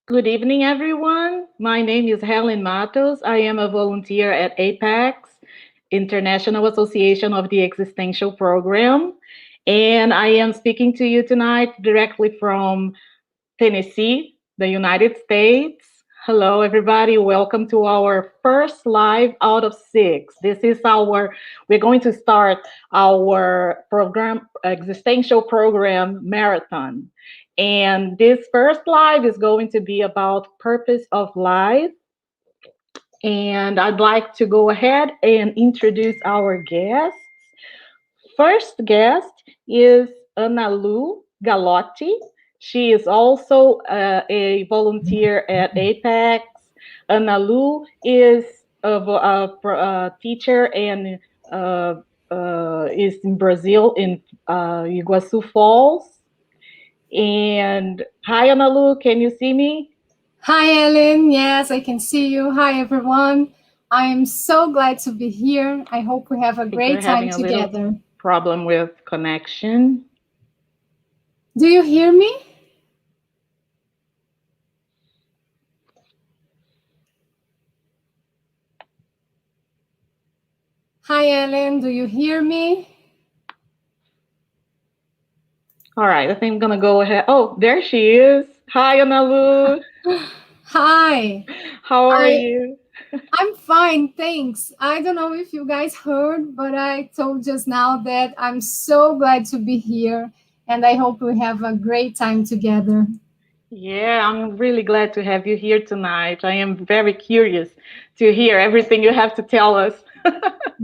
Good evening, everyone. My name is Helen Matos. I am a volunteer at APEX, International Association of the Existential Program. And I am speaking to you tonight directly from Tennessee, the United States. Hello, everybody. Welcome to our first live out of six. We're going to start our program, existential program marathon. And this first live is going to be about purpose of life. And I'd like to go ahead and introduce our guests. First guest is Ana Lu Galotti. She is also a volunteer at Apex. Ana Lu is a teacher and uh, is in Brazil in Iguaçu Falls. And hi, Ana Lu, can you see me? Hi, Ellen. Yes, I can see you. Hi, everyone. I am so glad to be here. I hope we have a I think we're great time having a little together. problem with connection. Do you hear me? Hi, Ellen. Do you hear me? All right, I think I'm gonna go ahead. Oh, there she is. Hi, Analu. Hi. How are I you? I'm fine, thanks. I don't know if you guys heard, but I told just now that I'm so glad to be here and I hope we have a great time together. Yeah, I'm really glad to have you here tonight. I am very curious to hear everything you have to tell us.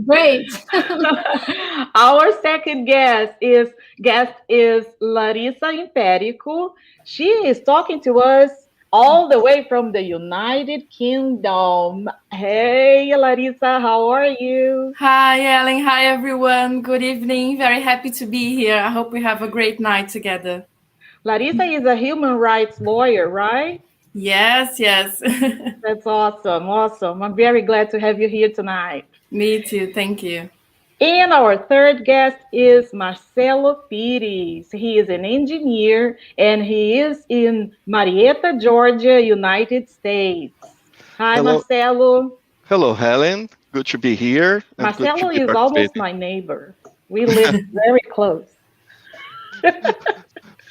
Great. Our second guest is Larissa Imperico. She is talking to us all the way from the United Kingdom. Hey, Larissa, how are you? Hi, Ellen. Hi, everyone. Good evening. Very happy to be here. I hope we have a great night together. Larissa is a human rights lawyer, right? Yes, yes. That's awesome. Awesome. I'm very glad to have you here tonight. Me too. Thank you. And our third guest is Marcelo Pires. He is an engineer and he is in Marietta, Georgia, United States. Hi, Hello, Marcelo. hello, Helen. Good to be here and good to Marcelo be is almost participating. my neighbor. We live very close.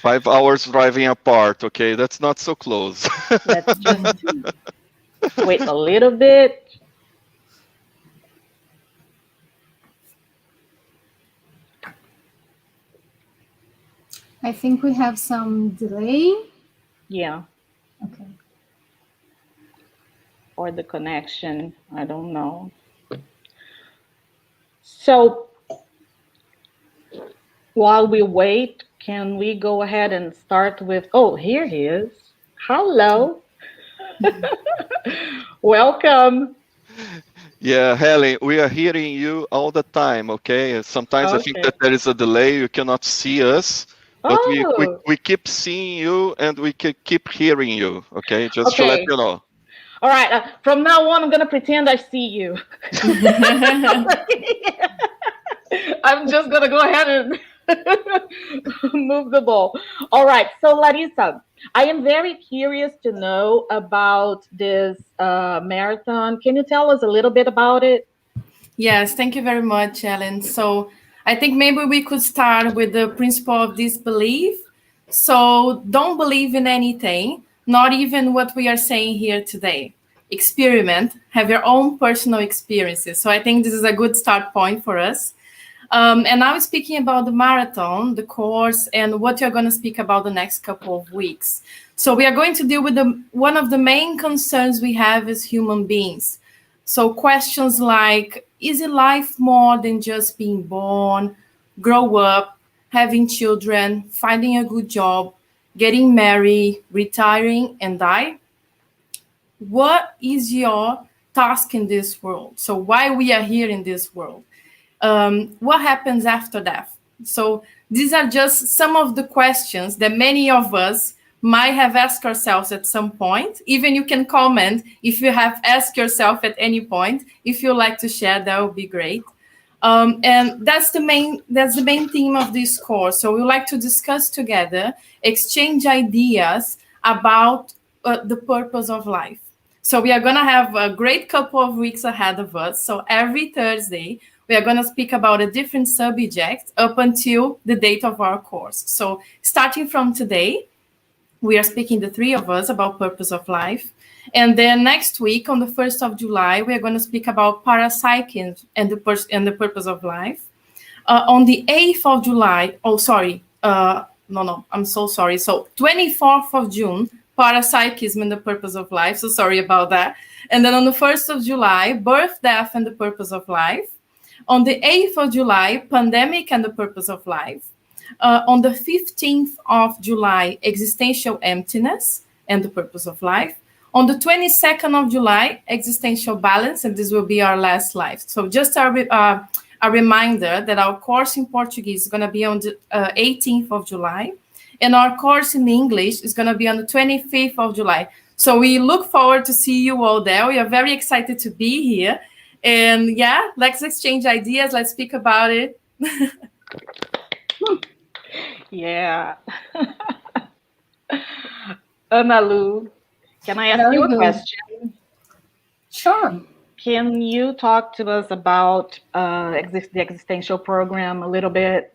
5 hours driving apart. Okay, that's not so close. Let's just wait a little bit. I think we have some delay. Yeah, Okay. or the connection. I don't know. So while we wait, can we go ahead and start with? Oh, here he is. Hello. Welcome. Yeah, Helen, we are hearing you all the time. Okay, sometimes I think Okay. that there is a delay. You cannot see us, but we we, Oh, we keep seeing you and we keep hearing you. Okay, just to let okay. you know. All right. From now on, I'm going to pretend I see you. I'm just going to go ahead and move the ball. All right. So, Larissa, I am very curious to know about this marathon. Can you tell us a little bit about it? Yes, thank you very much, Ellen. So I think maybe we could start with the principle of disbelief. So don't believe in anything, not even what we are saying here today. Experiment, have your own personal experiences. So I think this is a good start point for us. And now speaking about the marathon, the course, and what you're going to speak about the next couple of weeks. So we are going to deal with one of the main concerns we have as human beings. So questions like, is it life more than just being born, grow up, having children, finding a good job, getting married, retiring, and die? What is your task in this world? So why we are here in this world? What happens after death? So these are just some of the questions that many of us might have asked ourselves at some point. Even you can comment if you have asked yourself at any point. If you like to share, that would be great. And that's the main theme of this course. So we like to discuss together, exchange ideas about the purpose of life. So we are going to have a great couple of weeks ahead of us. So every Thursday, we are going to speak about a different subject up until the date of our course. So starting from today, we are speaking, the three of us, about purpose of life. And then next week, on the 1st of July, we are going to speak about parapsyche and the purpose of life. On the 8th of July, I'm so sorry. So 24th of June, parapsychism and the purpose of life. So sorry about that. And then on the 1st of July, birth, death, and the purpose of life. On the 8th of July, pandemic and the purpose of life. On the 15th of July, existential emptiness and the purpose of life. On the 22nd of July, existential balance, and this will be our last life. So just a reminder that our course in Portuguese is going to be on the 18th of July, and our course in English is going to be on the 25th of July. So we look forward to see you all there. We are very excited to be here. And yeah, let's exchange ideas. Let's speak about it. Yeah. Ana Lu, can I ask Very you a good. question? Sure. Can you talk to us about the existential program a little bit?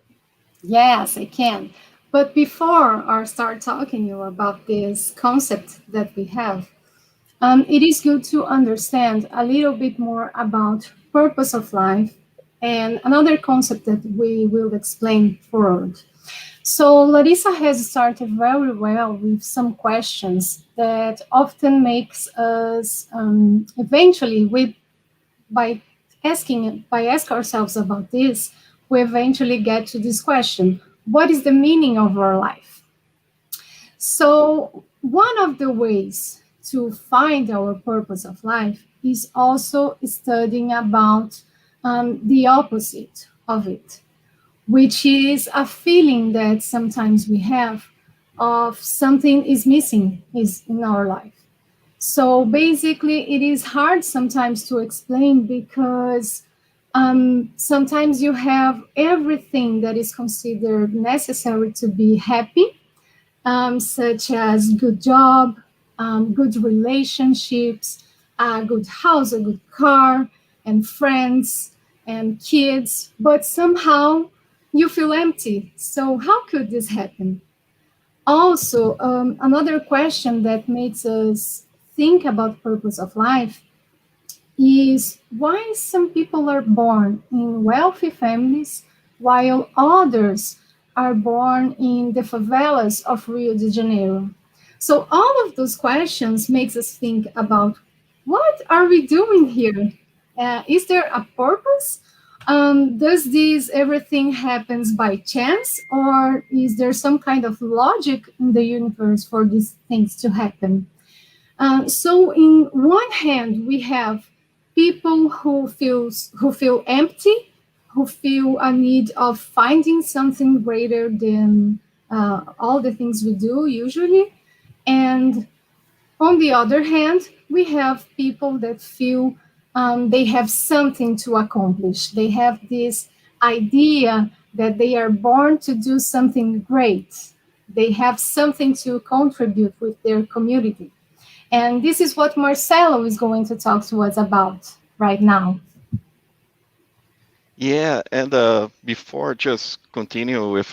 Yes, I can. But before I start talking you about this concept that we have, it is good to understand a little bit more about purpose of life and another concept that we will explain forward. So Larissa has started very well with some questions that often makes us eventually by ask ourselves about this, we eventually get to this question: what is the meaning of our life? So one of the ways to find our purpose of life is also studying about the opposite of it, which is a feeling that sometimes we have of something is missing is in our life. So basically, it is hard sometimes to explain because sometimes you have everything that is considered necessary to be happy, such as good job, good relationships, a good house, a good car, and friends and kids, but somehow you feel empty. So how could this happen? Also, another question that makes us think about purpose of life is why some people are born in wealthy families while others are born in the favelas of Rio de Janeiro. So all of those questions makes us think about what are we doing here? Is there a purpose? Does this everything happens by chance, or is there some kind of logic in the universe for these things to happen? So, in one hand, we have people who feel empty, who feel a need of finding something greater than all the things we do usually, and on the other hand, we have people that feel they have something to accomplish. They have this idea that they are born to do something great. They have something to contribute with their community. And this is what Marcelo is going to talk to us about right now. Yeah, and before just continue with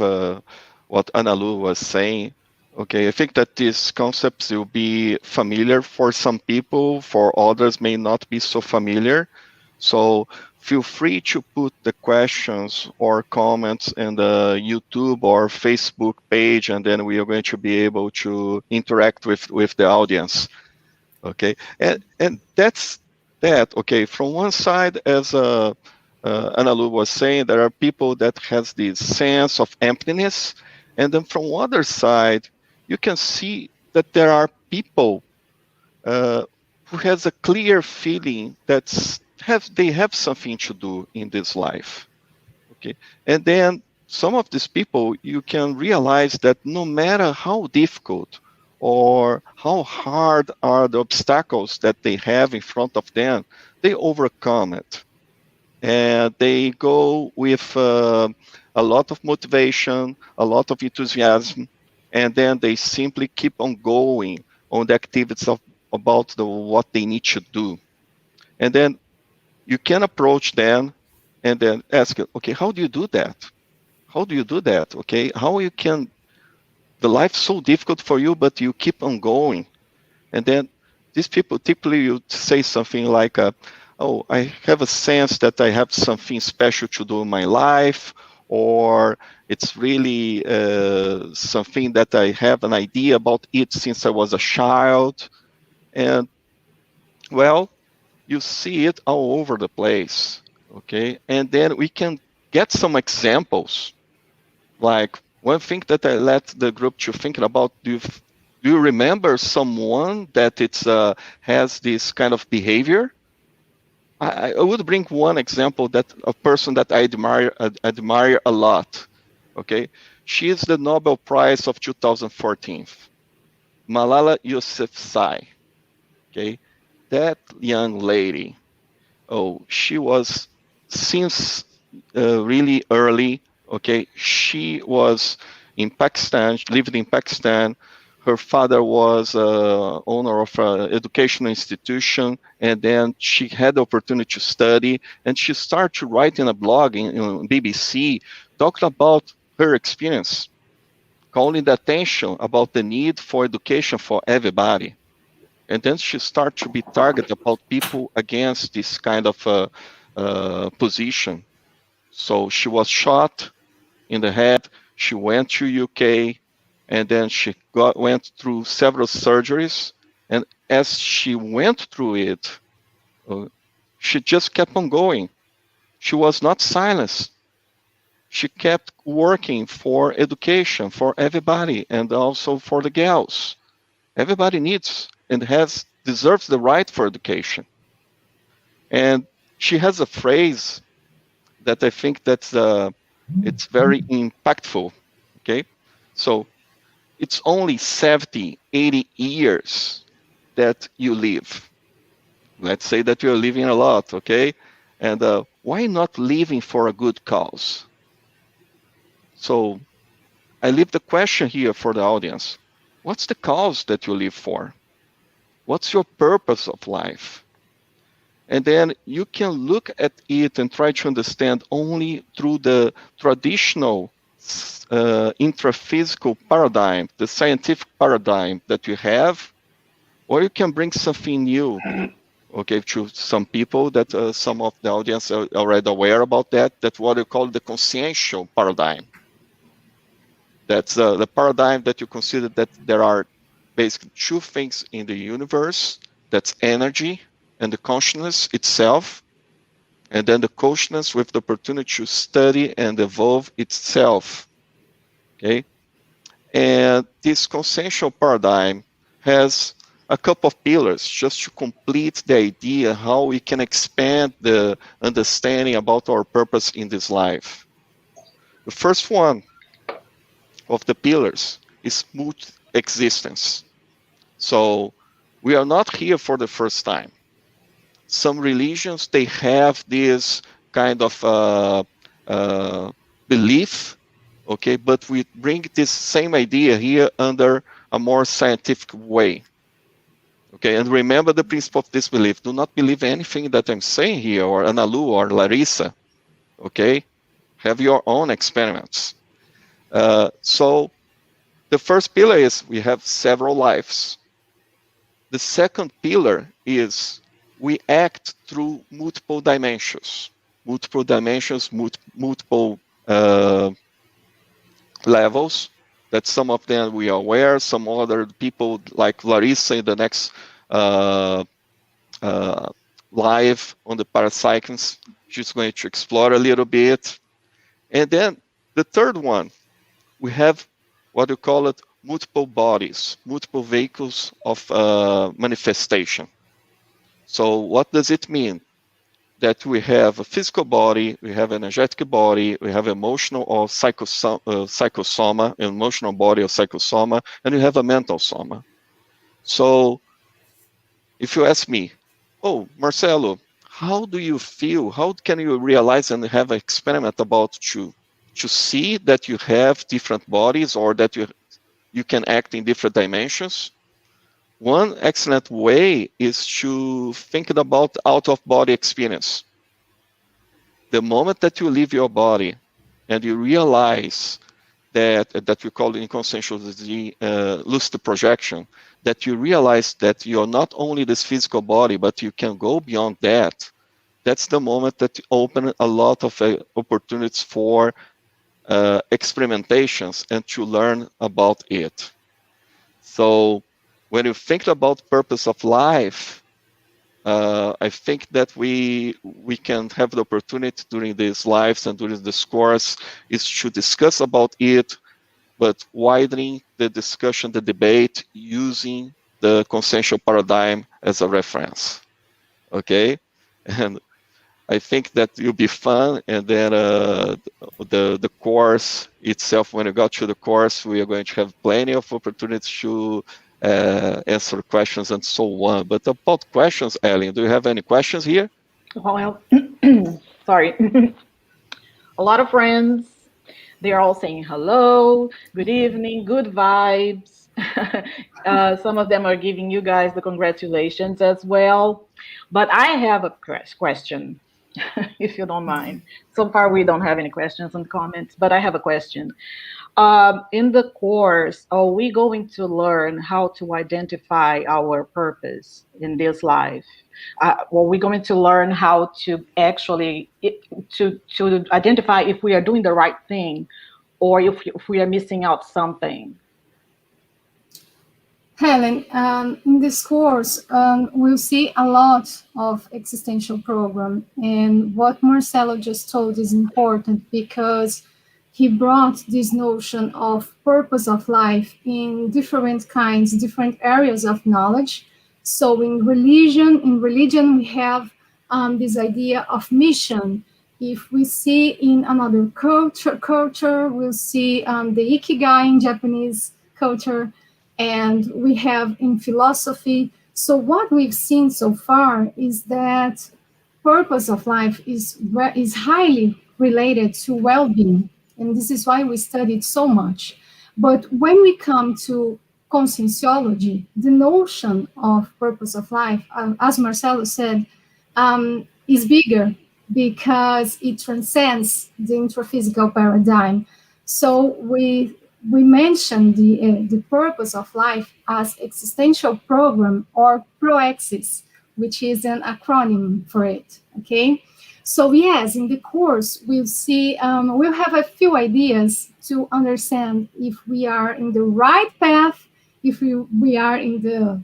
what Ana Lu was saying, okay, I think that these concepts will be familiar for some people, for others may not be so familiar. So feel free to put the questions or comments in the YouTube or Facebook page, and then we are going to be able to interact with the audience. Okay, and that's that. Okay, from one side, as Ana Lu was saying, there are people that has this sense of emptiness, and then from other side, you can see that there are people who has a clear feeling that they have something to do in this life. Okay, and then some of these people, you can realize that no matter how difficult or how hard are the obstacles that they have in front of them, they overcome it. And they go with a lot of motivation, a lot of enthusiasm, and then they simply keep on going on the activities about what they need to do. And then you can approach them and then ask, okay, how do you do that? How do you do that? Okay, how you can, the life's so difficult for you, but you keep on going. And then these people typically you say something like, oh, I have a sense that I have something special to do in my life, or it's really something that I have an idea about it since I was a child. And well, you see it all over the place. Okay. And then we can get some examples. Like one thing that I let the group to think about, do you remember someone that has this kind of behavior? I would bring one example, that a person that I admire a lot. Okay, she is the Nobel Prize of 2014, Malala Yousafzai. Okay, that young lady. Oh, she was since really early. Okay, she was in Pakistan. She lived in Pakistan. Her father was owner of an educational institution, and then she had the opportunity to study, and she started to write in a blog in BBC, talking about her experience, calling the attention about the need for education for everybody. And then she started to be targeted about people against this kind of position. So she was shot in the head. She went to UK, and then she went through several surgeries. And as she went through it, she just kept on going. She was not silenced. She kept working for education for everybody, and also for the girls. Everybody needs and deserves the right for education. And she has a phrase that I think that's it's very impactful. Okay, so it's only 70, 80 years that you live. Let's say that you're living a lot, okay? And why not living for a good cause? So I leave the question here for the audience. What's the cause that you live for? What's your purpose of life? And then you can look at it and try to understand only through the traditional intraphysical paradigm, the scientific paradigm that you have, or you can bring something new, okay, to some people that some of the audience are already aware about that's what you call the consciential paradigm. That's the paradigm that you consider that there are basically two things in the universe, that's energy and the consciousness itself, and then the consciousness with the opportunity to study and evolve itself. Okay, and this consciential paradigm has a couple of pillars just to complete the idea how we can expand the understanding about our purpose in this life. The first one of the pillars is multi-existence. So we are not here for the first time. Some religions, they have this kind of belief, okay, but we bring this same idea here under a more scientific way. Okay, and remember the principle of disbelief. Do not believe anything that I'm saying here, or Analu or Larissa, okay? Have your own experiments. So the first pillar is we have several lives. The second pillar is we act through multiple dimensions, multiple levels, that some of them we are aware, some other people like Larissa in the next live on the parapsychons, she's going to explore a little bit. And then the third one, we have what we call it multiple bodies, multiple vehicles of manifestation. So what does it mean? That we have a physical body, we have an energetic body, we have emotional or psychosoma, emotional body or psychosoma, and we have a mental soma. So if you ask me, oh, Marcelo, how do you feel? How can you realize and have an experiment about to see that you have different bodies or that you can act in different dimensions? One excellent way is to think about out-of-body experience. The moment that you leave your body and you realize that we call in conscientiously lucid projection, that you realize that you're not only this physical body, but you can go beyond that. That's the moment that you open a lot of opportunities for experimentations and to learn about it. So when you think about purpose of life, I think that we can have the opportunity during these lives and during this course is to discuss about it, but widening the discussion, the debate, using the consensual paradigm as a reference. Okay, and I think that will be fun. And then the course itself, when you got to the course, we are going to have plenty of opportunities to answer questions and so on. But about questions, Ellen, do you have any questions here? Well, sorry. A lot of friends. They're all saying hello, good evening, good vibes. Some of them are giving you guys the congratulations as well. But I have a question, if you don't mind. So far, we don't have any questions and comments, but I have a question. In the course, are we going to learn how to identify our purpose in this life? Are we going to learn how to actually to identify if we are doing the right thing, or if we are missing out something? Helen, in this course, we'll see a lot of existential program, and what Marcelo just told is important because he brought this notion of purpose of life in different kinds, different areas of knowledge. So in religion, we have this idea of mission. If we see in another culture, we'll see the ikigai in Japanese culture, and we have in philosophy. So what we've seen so far is that purpose of life is highly related to well-being, and this is why we studied so much. But when we come to conscienciology, the notion of purpose of life, as Marcelo said, is bigger because it transcends the intraphysical paradigm. So we mentioned the purpose of life as existential program, or ProExis, which is an acronym for it. Okay, so yes, in the course we'll see, we'll have a few ideas to understand if we are in the right path, if we are in the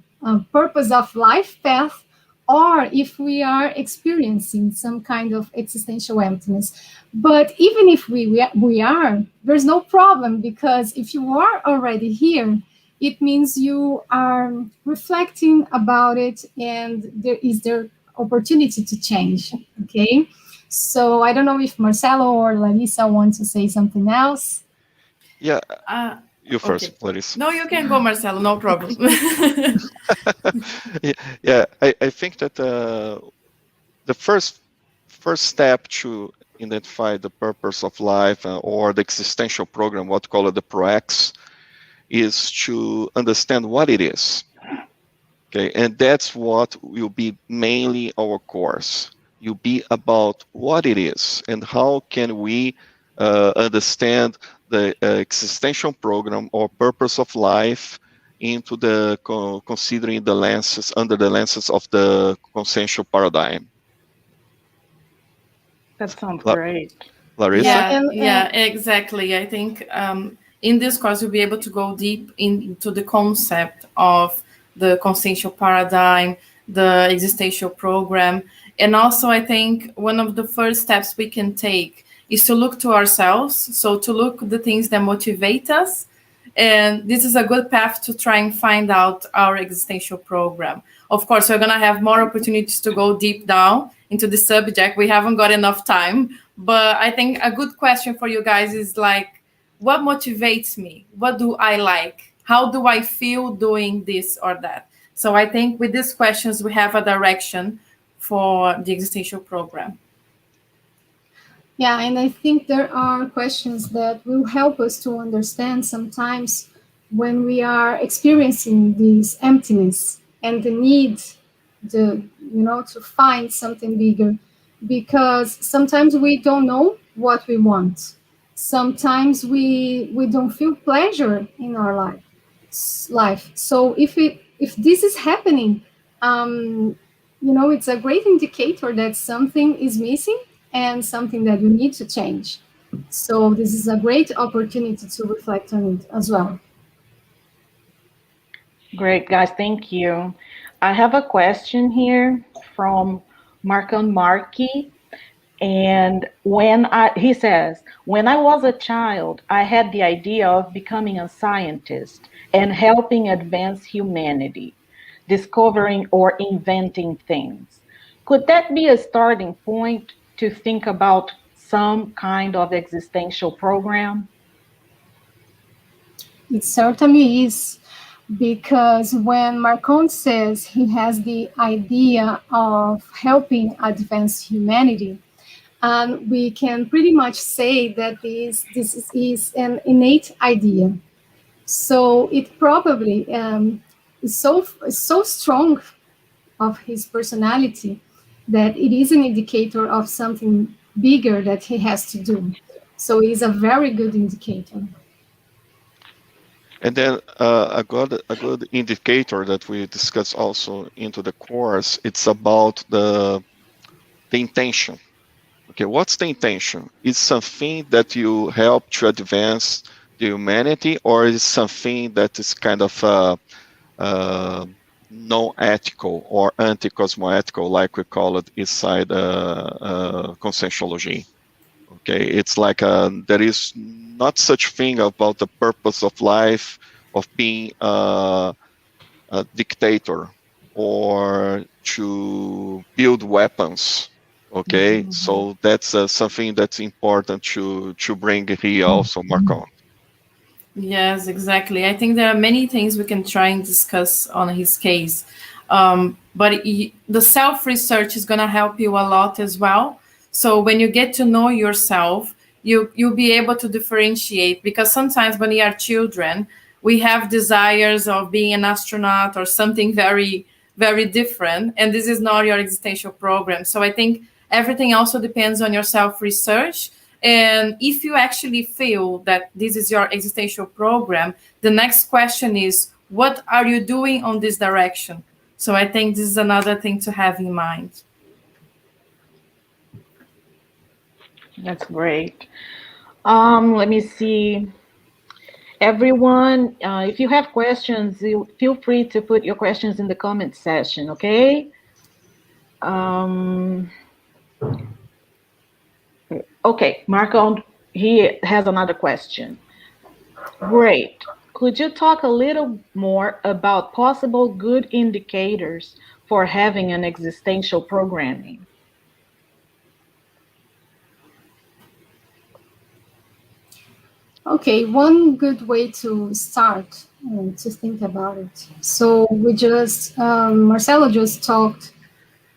purpose of life path, or if we are experiencing some kind of existential emptiness. But even if we are, there's no problem, because if you are already here, it means you are reflecting about it, and there opportunity to change. Okay, so I don't know if Marcelo or Larissa want to say something else. Yeah, you Okay. first, Larissa. No, you can go, Marcelo. No problem. Yeah, I think that the first step to identify the purpose of life or the existential program, what call it the ProX, is to understand what it is. Okay, and that's what will be mainly our course. Will be about what it is and how can we understand the existential program or purpose of life into the considering the lenses under the lenses of the consensual paradigm. That sounds great. Larissa? Yeah, exactly. I think in this course, you'll be able to go deep into the concept of the consensual paradigm, the existential program. And also, I think one of the first steps we can take is to look to ourselves. So to look at the things that motivate us. And this is a good path to try and find out our existential program. Of course, we're going to have more opportunities to go deep down into the subject. We haven't got enough time. But I think a good question for you guys is like, what motivates me? What do I like? How do I feel doing this or that? So I think with these questions, we have a direction for the existential program. Yeah, and I think there are questions that will help us to understand sometimes when we are experiencing this emptiness and the need, to find something bigger, because sometimes we don't know what we want. Sometimes we don't feel pleasure in our life. So if this is happening, um, it's a great indicator that something is missing and something that you need to change. So this is a great opportunity to reflect on it as well. Great, guys. Thank you. I have a question here from Marcon Markey. And he says, when I was a child, I had the idea of becoming a scientist and helping advance humanity, discovering or inventing things. Could that be a starting point to think about some kind of existential program? It certainly is, because when Marcon says he has the idea of helping advance humanity, we can pretty much say that this is an innate idea. So it probably is so strong of his personality that it is an indicator of something bigger that he has to do. So it is a very good indicator. And then a good indicator that we discuss also into the course, it's about the intention. Okay, what's the intention? Is something that you help to advance the humanity, or is something that is kind of uh, non-ethical or anti-cosmoethical, like we call it inside conscientiology? Okay, it's like there is not such thing about the purpose of life of being a dictator or to build weapons. Okay, so that's something that's important to bring here also, Marco. Yes, exactly. I think there are many things we can try and discuss on his case. But the self research is going to help you a lot as well. So when you get to know yourself, you'll be able to differentiate, because sometimes when we are children, we have desires of being an astronaut or something very, very different. And this is not your existential program. So I think everything also depends on your self research. And if you actually feel that this is your existential program, the next question is, what are you doing on this direction? So I think this is another thing to have in mind. That's great. Let me see. Everyone, if you have questions, feel free to put your questions in the comment section, okay? Um, okay, Marco, he has another question. Great. Could you talk a little more about possible good indicators for having an existential programming? Okay, one good way to start to think about it. So Marcelo just talked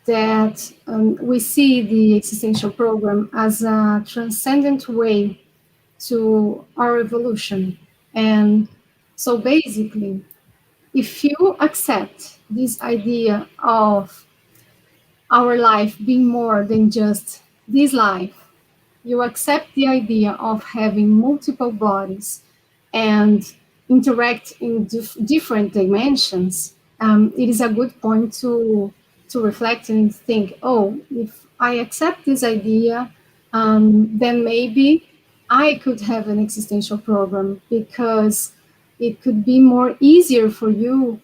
that we see the existential program as a transcendent way to our evolution. And so basically, if you accept this idea of our life being more than just this life, you accept the idea of having multiple bodies and interact in different dimensions, it is a good point to reflect and think, oh, if I accept this idea, then maybe I could have an existential program, because it could be more easier for you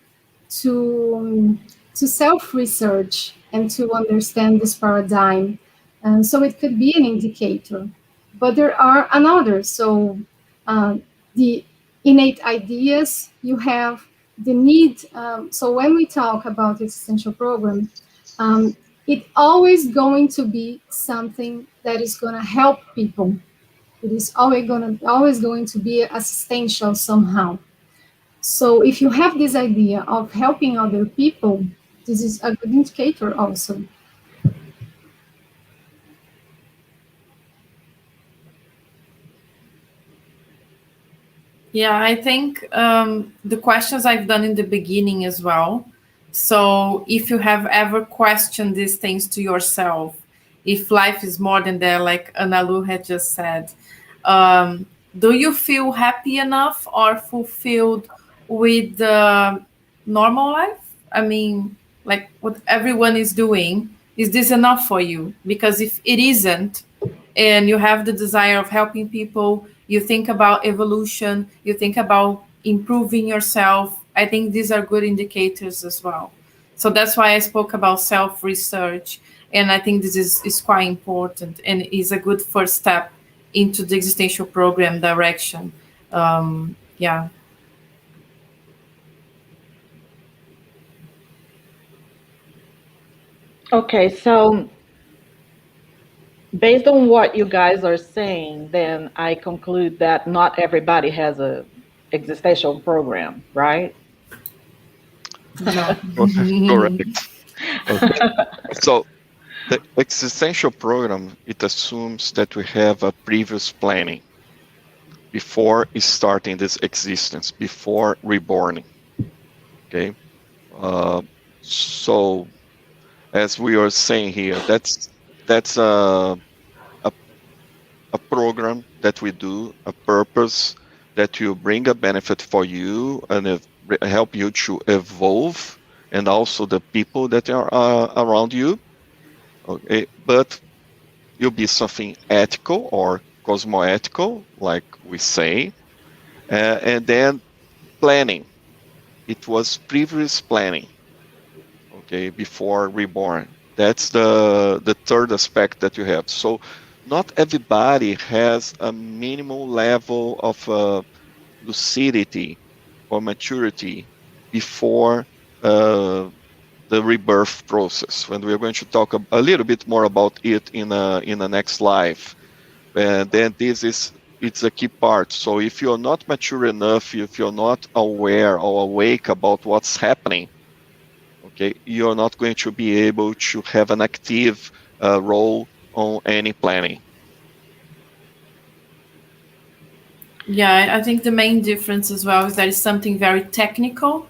to to self-research and to understand this paradigm. And so it could be an indicator. But there are another. So the innate ideas you have, the need. So when we talk about existential program, it's always going to be something that is going to help people. It is always going to be assistential somehow. So if you have this idea of helping other people, this is a good indicator also. Yeah, I think the questions I've done in the beginning as well. So, if you have ever questioned these things to yourself, if life is more than that, like Analu had just said, do you feel happy enough or fulfilled with the normal life? I mean, like what everyone is doing, is this enough for you? Because if it isn't, and you have the desire of helping people, you think about evolution, you think about improving yourself, I think these are good indicators as well. So that's why I spoke about self research. And I think this is quite important and is a good first step into the existential program direction. Yeah. Okay, so based on what you guys are saying, then I conclude that not everybody has a existential program, right? No. Correct. Okay. So the existential program, it assumes that we have a previous planning before starting this existence, before reborn. Okay. Uh, so as we are saying here, that's a a program that we do, a purpose that will bring a benefit for you and help you to evolve, and also the people that are around you. Okay, but you'll be something ethical or cosmoethical, like we say, and then planning. It was previous planning, okay, before reborn. That's the third aspect that you have. So not everybody has a minimal level of lucidity or maturity before the rebirth process. When we are going to talk a little bit more about it in the next life, and then this is it's a key part. So if you're not mature enough, if you're not aware or awake about what's happening, okay, you're not going to be able to have an active role on any planning. Yeah, I think the main difference as well is that it's something very technical.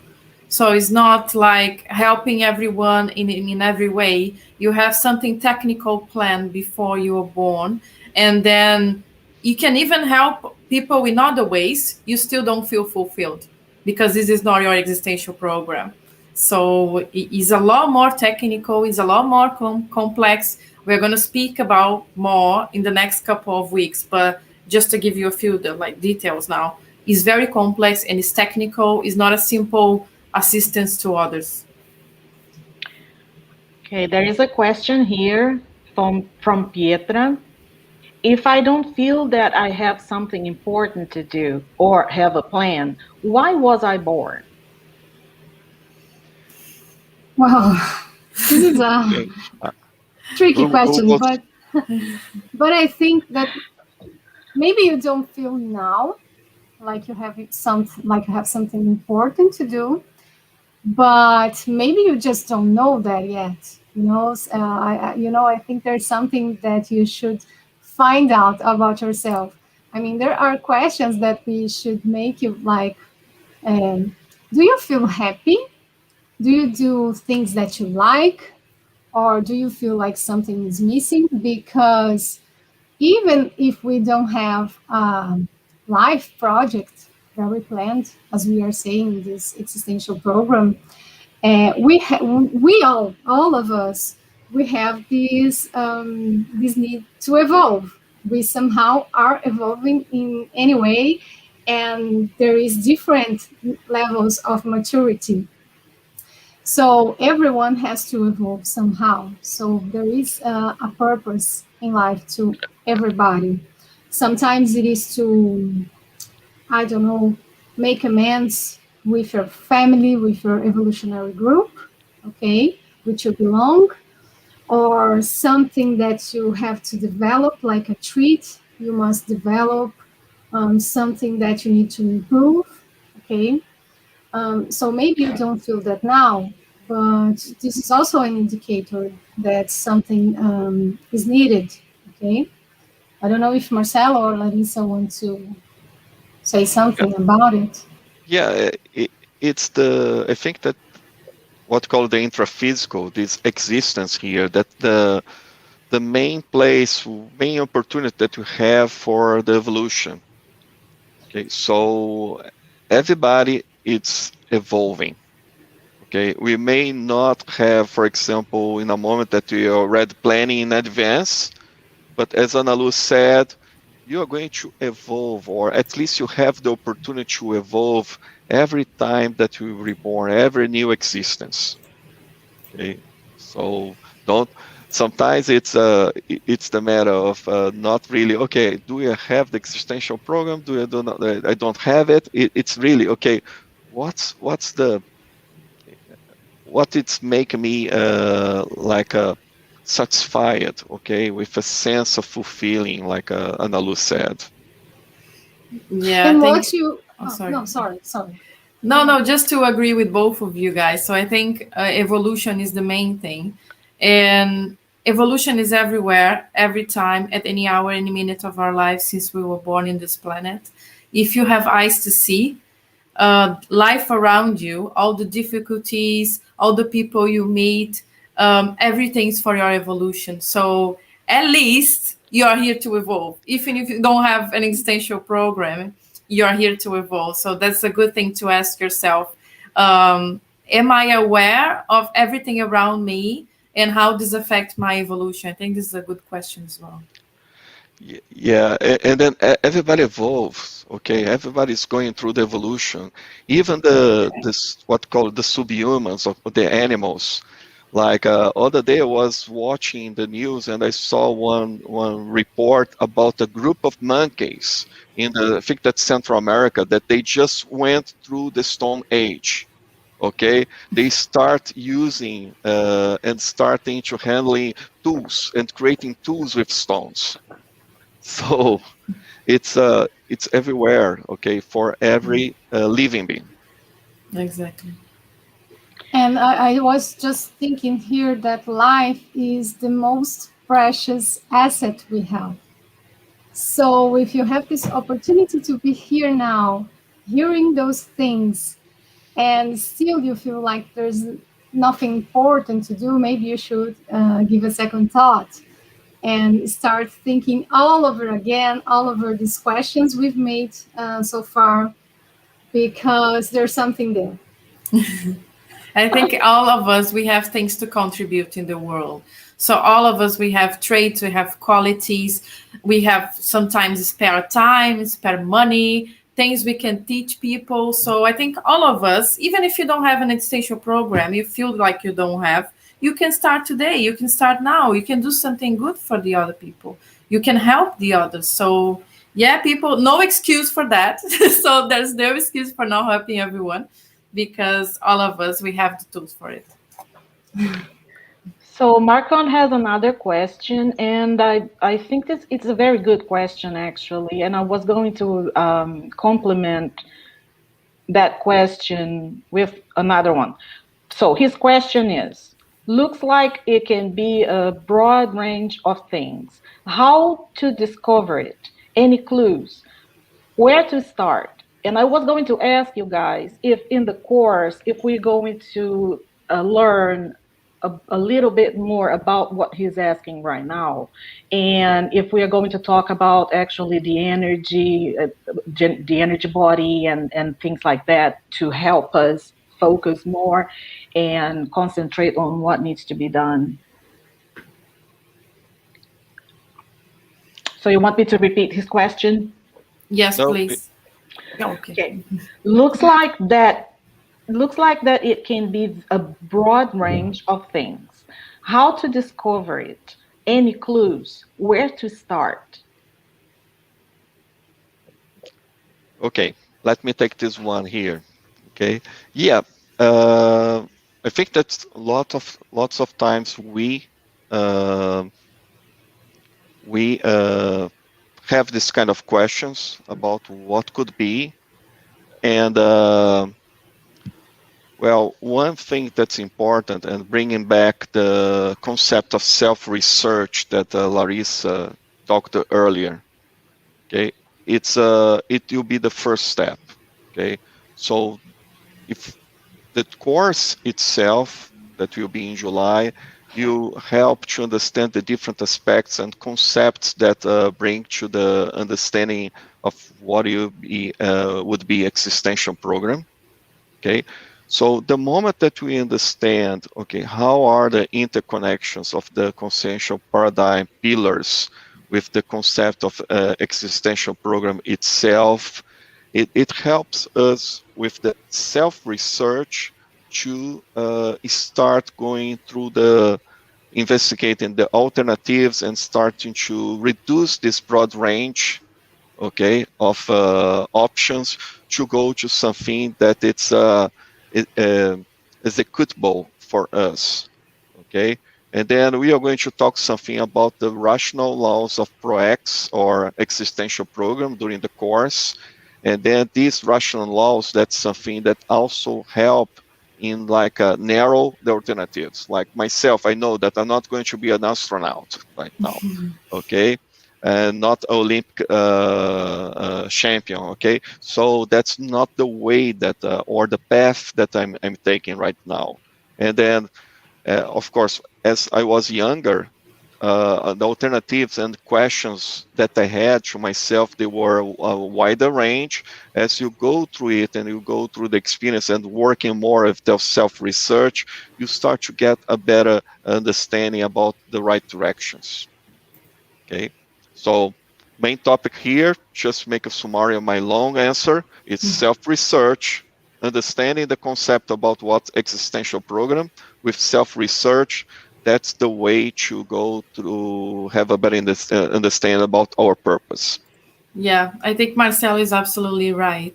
So it's not like helping everyone in every way. You have something technical planned before you were born. And then you can even help people in other ways. You still don't feel fulfilled because this is not your existential program. So it is a lot more technical, it's a lot more complex. We're going to speak about more in the next couple of weeks, but just to give you a few like details now, is very complex and it's technical. It's not a simple assistance to others. Okay, there is a question here from Pietra. If I don't feel that I have something important to do or have a plan, why was I born? Wow, this is a Okay. tricky Who question, was but I think that maybe you don't feel now like you have something important to do, but maybe you just don't know that yet. I think there's something that you should find out about yourself. I mean, there are questions that we should make you like, um, do you feel happy? Do you do things that you like? Or do you feel like something is missing? Because even if we don't have a life project very planned, as we are saying in this existential program, we all of us, we have this need to evolve. We somehow are evolving in any way, and there is different levels of maturity. So everyone has to evolve somehow. So there is a purpose in life to everybody. Sometimes it is to, I don't know, make amends with your family, with your evolutionary group, okay, which you belong, or something that you have to develop, like a trait you must develop, something that you need to improve, okay. So maybe you don't feel that now, but this is also an indicator that something is needed, okay. I don't know if Marcelo or Larissa want to say something about it? Yeah, I think that what called the intraphysical, this existence here, that the main place, main opportunity that you have for the evolution. Okay, so everybody is evolving. Okay, we may not have, for example, in a moment that we are already planning in advance, but as Analu said, you are going to evolve, or at least you have the opportunity to evolve every time that you reborn, every new existence. Okay, so don't. Sometimes it's the matter of not really. Okay, do you have the existential program? Do you do not? I don't have it. It's really okay. What's the what it's making me like satisfied? Okay, with a sense of fulfilling, like Analu said. Yeah, I And think. what you, Oh, oh, sorry. no, sorry. No, no, just to agree with both of you guys. So I think evolution is the main thing. And evolution is everywhere, every time, at any hour, any minute of our lives since we were born in this planet. If you have eyes to see, life around you, all the difficulties, all the people you meet, everything's for your evolution. So at least you are here to evolve. Even if you don't have an existential program, you are here to evolve. So that's a good thing to ask yourself. Am I aware of everything around me and how this affects my evolution? I think this is a good question as well. Yeah, and then everybody evolves. Okay, everybody's going through the evolution. Even the this what called the subhumans of the animals. Like other day, I was watching the news and I saw one report about a group of monkeys in the I think that's Central America that they just went through the Stone Age. Okay, they start using and starting to handling tools and creating tools with stones. So it's everywhere, okay, for every living being. Exactly. And I was just thinking here that life is the most precious asset we have. So if you have this opportunity to be here now, hearing those things, and still you feel like there's nothing important to do, maybe you should give a second thought and start thinking all over again, all over these questions we've made so far, because there's something there. I think all of us, we have things to contribute in the world. So all of us, we have traits, we have qualities, we have sometimes spare time, spare money, things we can teach people. So I think all of us, even if you don't have an extension program, you feel like you don't have, you can start today, you can start now, you can do something good for the other people. You can help the others. So yeah, people, no excuse for that. So there's no excuse for not helping everyone because all of us, we have the tools for it. So Marcon has another question, and I think this it's a very good question actually, and I was going to complement that question with another one. So his question is, looks like it can be a broad range of things. How to discover it? Any clues? Where to start? And I was going to ask you guys if in the course, if we're going to learn a little bit more about what he's asking right now, and if we are going to talk about actually the energy body and things like that to help us focus more and concentrate on what needs to be done. So you want me to repeat his question? Yes, No, please. Okay. Okay. Looks like that it can be a broad range of things. How to discover it? Any clues? Where to start? okay, let me take this one here. Okay, yeah, uh, I think that lots of times uh, we have this kind of questions about what could be, and well, one thing that's important, and bringing back the concept of self-research that Larissa talked earlier. Okay, it will be the first step. Okay, so if the course itself that will be in July, you help to understand the different aspects and concepts that bring to the understanding of what would be existential program. Okay, so the moment that we understand, okay, how are the interconnections of the consciential paradigm pillars with the concept of existential program itself, it helps us with the self-research to start going through the investigating the alternatives and starting to reduce this broad range, okay, of options to go to something that it's it, executable for us, okay. And then we are going to talk something about the rational laws of ProX or existential program during the course. And then these rational laws, that's something that also help in like narrow the alternatives. Like myself, I know that I'm not going to be an astronaut right now, okay, and not Olympic champion. Okay, so that's not the way that or the path that I'm taking right now. And then, of course, as I was younger, the alternatives and questions that I had to myself, they were a wider range. As you go through it and you go through the experience and working more of the self-research, you start to get a better understanding about the right directions. Okay, so main topic here, just make a summary of my long answer. It's self-research, understanding the concept about what existential program with self-research. That's the way to go to have a better understanding about our purpose. Yeah, I think Marcel is absolutely right.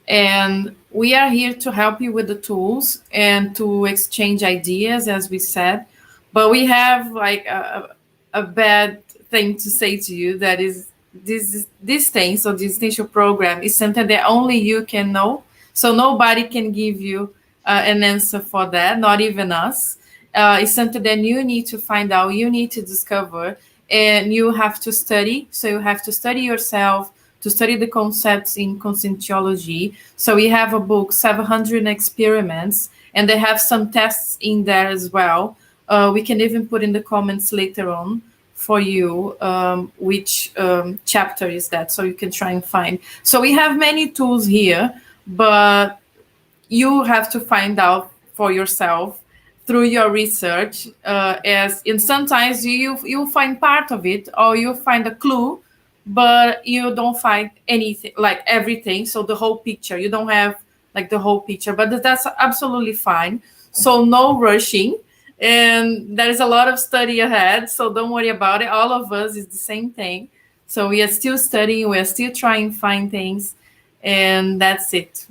And we are here to help you with the tools and to exchange ideas, as we said. But we have like a bad thing to say to you, that is this thing. So the essential program is something that only you can know. So nobody can give you an answer for that, not even us. It's something that you need to find out, you need to discover, and you have to study. So you have to study yourself, to study the concepts in conscientiology. So we have a book, 700 Experiments, and they have some tests in there as well. We can even put in the comments later on for you which chapter is that, so you can try and find. So we have many tools here, but you have to find out for yourself through your research, as and sometimes you find part of it, or you find a clue, but you don't find anything, like everything, so the whole picture, you don't have like the whole picture, but that's absolutely fine. So no rushing, and there is a lot of study ahead, so don't worry about it. All of us is the same thing, so we are still studying, we are still trying to find things, and that's it.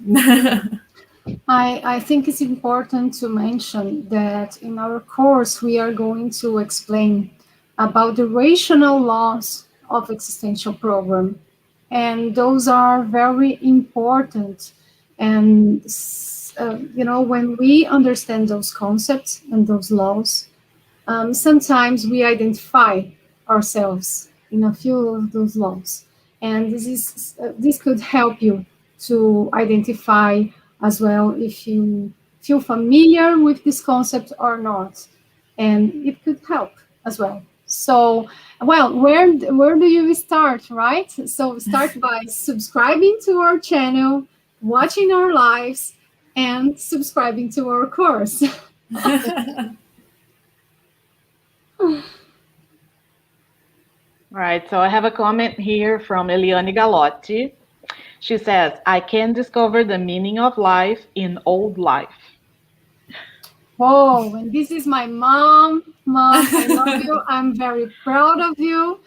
I think it's important to mention that in our course, we are going to explain about the rational laws of existential program. And those are very important. And, when we understand those concepts and those laws, sometimes we identify ourselves in a few of those laws, and this could help you to identify as well if you feel familiar with this concept or not, and it could help as well. So, well, where do you start, right? So start by subscribing to our channel, watching our lives, and subscribing to our course. Right, so I have a comment here from Eliane Galotti. She says, I can discover the meaning of life in old life. Whoa, and this is my mom. Mom, I love you. I'm very proud of you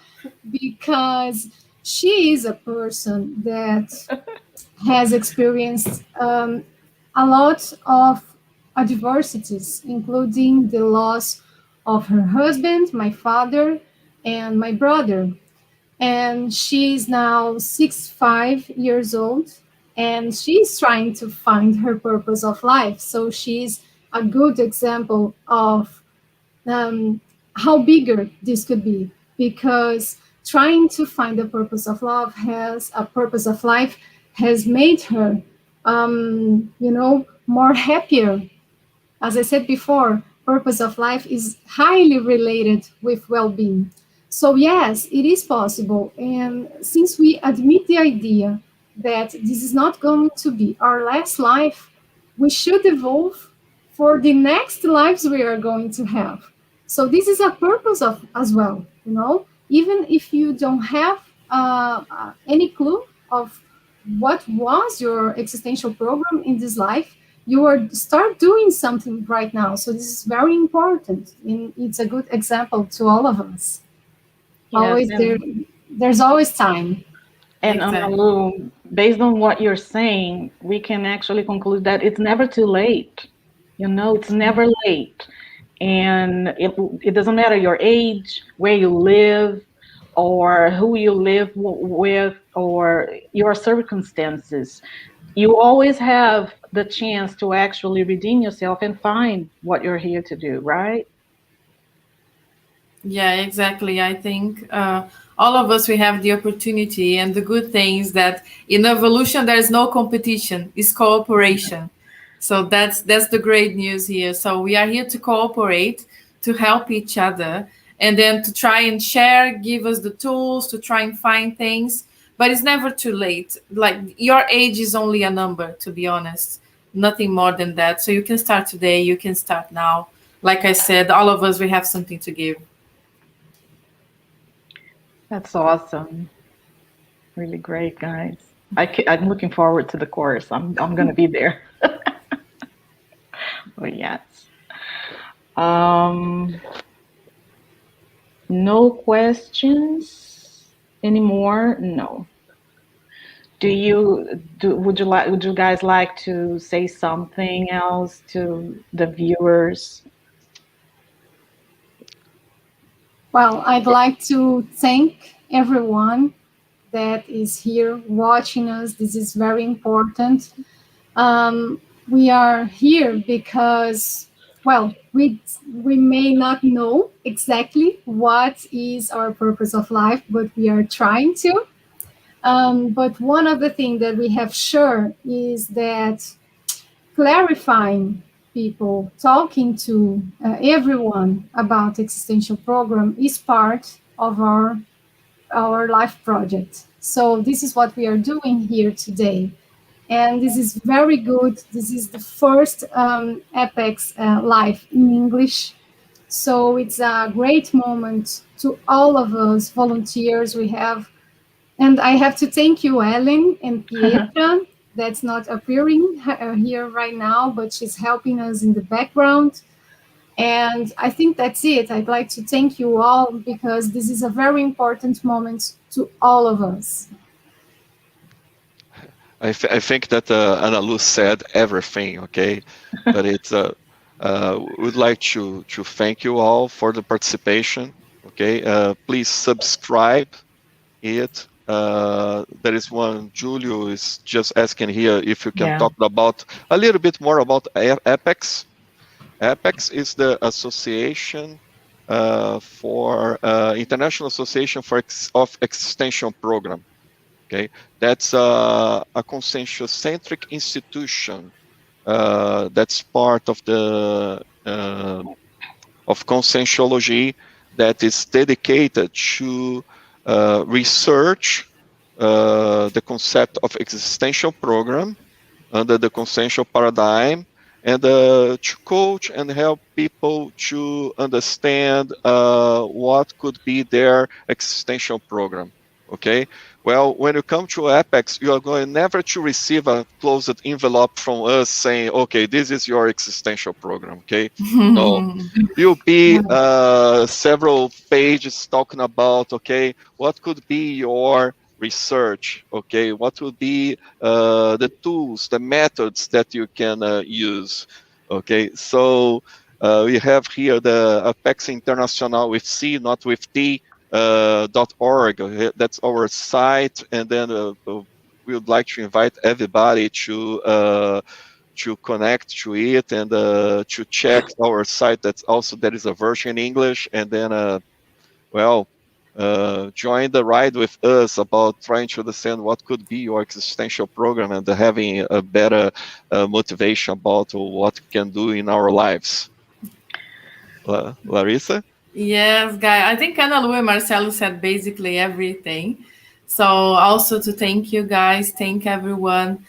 because she is a person that has experienced a lot of adversities, including the loss of her husband, my father, and my brother. And she's now 65 years old, and she's trying to find her purpose of life. So she's a good example of how bigger this could be, because trying to find the purpose of love has a purpose of life has made her, more happier. As I said before, purpose of life is highly related with well-being. So yes, it is possible. And since we admit the idea that this is not going to be our last life, we should evolve for the next lives we are going to have. So this is a purpose of as well, even if you don't have any clue of what was your existential program in this life, you are start doing something right now. So this is very important, and it's a good example to all of us. Yes, Always there's always time. and Exactly. Analu, based on what you're saying, we can actually conclude that it's never too late. It's never late. And it doesn't matter your age, where you live, or who you live with, or your circumstances. You always have the chance to actually redeem yourself and find what you're here to do, right? Yeah, exactly. I think all of us, we have the opportunity, and the good thing is that in evolution there is no competition; it's cooperation. So that's the great news here. So we are here to cooperate, to help each other, and then to try and share, give us the tools to try and find things. But it's never too late. Like, your age is only a number, to be honest. Nothing more than that. So you can start today. You can start now. Like I said, all of us, we have something to give. That's awesome. Really great, guys. I'm looking forward to the course. I'm going to be there. But yes. Um, no questions anymore? No. Would you guys like to say something else to the viewers? Well, I'd like to thank everyone that is here watching us. This is very important. We are here because, well, we may not know exactly what is our purpose of life, but we are trying to. But one of the things that we have sure is that clarifying people, talking to everyone about existential program is part of our life project. So this is what we are doing here today. And this is very good. This is the first Apex live in English. So it's a great moment to all of us volunteers we have. And I have to thank you, Ellen and Pietra, that's not appearing here right now, but she's helping us in the background. And I think that's it. I'd like to thank you all because this is a very important moment to all of us. I think that Analu said everything, okay? But it's would like to thank you all for the participation, okay? Please subscribe it. There is one, Julio is just asking here if you can Yeah. talk about a little bit more about Apex. Apex is the association for International Association of Extension Program. Okay, that's a consensus-centric institution that's part of the of conscientiology that is dedicated to research the concept of existential program under the consensual paradigm, and to coach and help people to understand what could be their existential program. Okay. Well, when you come to Apex, you are going never to receive a closed envelope from us saying, "Okay, this is your existential program." Okay. No, you'll be several pages talking about, okay, what could be your research, okay, what would be the tools, the methods that you can use, okay. So we have here the Apex International with C, not with T, .org. That's our site, and then we would like to invite everybody to connect to it and to check our site. That's also, there is a version in English, and then well, join the ride with us about trying to understand what could be your existential program and having a better motivation about what we can do in our lives. Larissa? Yes, Guy. I think Ana Lu and Marcelo said basically everything. So also to thank you guys, thank everyone.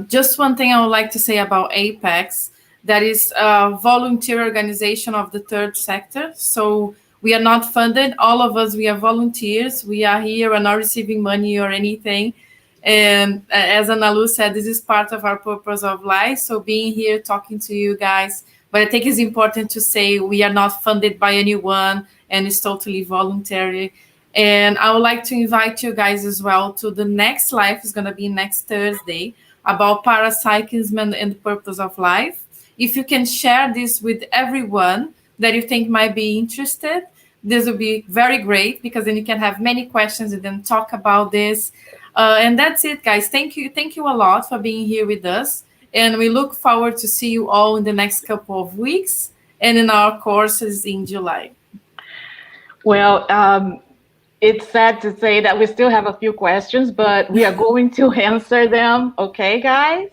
Just one thing I would like to say about Apex, that is a volunteer organization of the third sector. So we are not funded. All of us, we are volunteers. We are here, we're not receiving money or anything. And as Ana Lu said, this is part of our purpose of life. So being here, talking to you guys, but I think it's important to say we are not funded by anyone and it's totally voluntary. And I would like to invite you guys as well to the next live. It's going to be next Thursday about parapsychism and the purpose of life. If you can share this with everyone that you think might be interested, this would be very great because then you can have many questions and then talk about this. And that's it, guys. Thank you a lot for being here with us. And we look forward to see you all in the next couple of weeks and in our courses in July. Well, it's sad to say that we still have a few questions, but we are going to answer them. Okay, guys?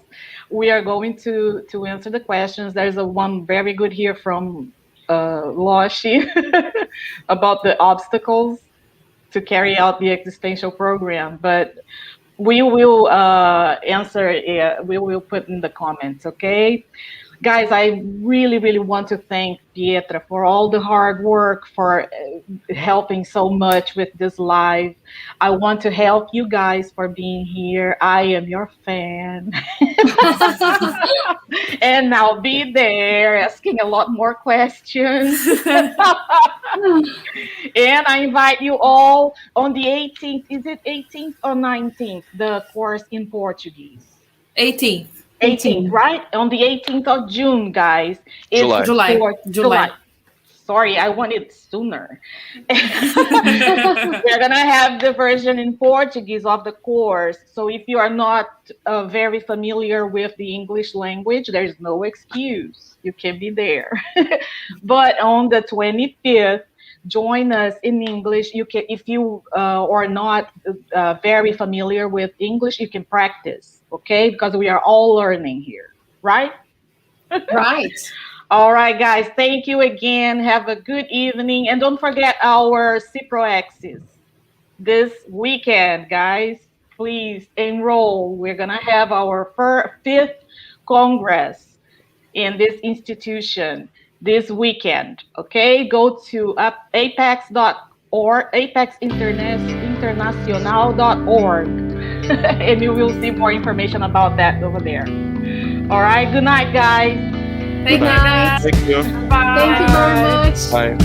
We are going to answer the questions. There's one very good here from Loshi about the obstacles to carry out the existential program, but we will answer it. We will put in the comments, okay? Guys, I really, really want to thank Pietra for all the hard work, for helping so much with this live. I want to help you guys for being here. I am your fan. And I'll be there asking a lot more questions. And I invite you all on the 18th. Is it 18th or 19th? The course in Portuguese. 18th. 18th, right? On the 18th of June, guys. July. July. Sorry, I want it sooner. We're going to have the version in Portuguese of the course. So if you are not very familiar with the English language, there's no excuse. You can be there. But on the 25th, join us in English. You can, if you are not very familiar with English, you can practice, okay? Because we are all learning here, right? Right. All right, guys. Thank you again. Have a good evening. And don't forget our CIPRO-Axis this weekend, guys. Please enroll. We're going to have our fifth Congress in this institution this weekend. Okay, go to apex.org, apexinternacional.org, and you will see more information about that over there. All right, good night, guys. Thank you, guys. Thank you. Bye. Thank you very much. Bye.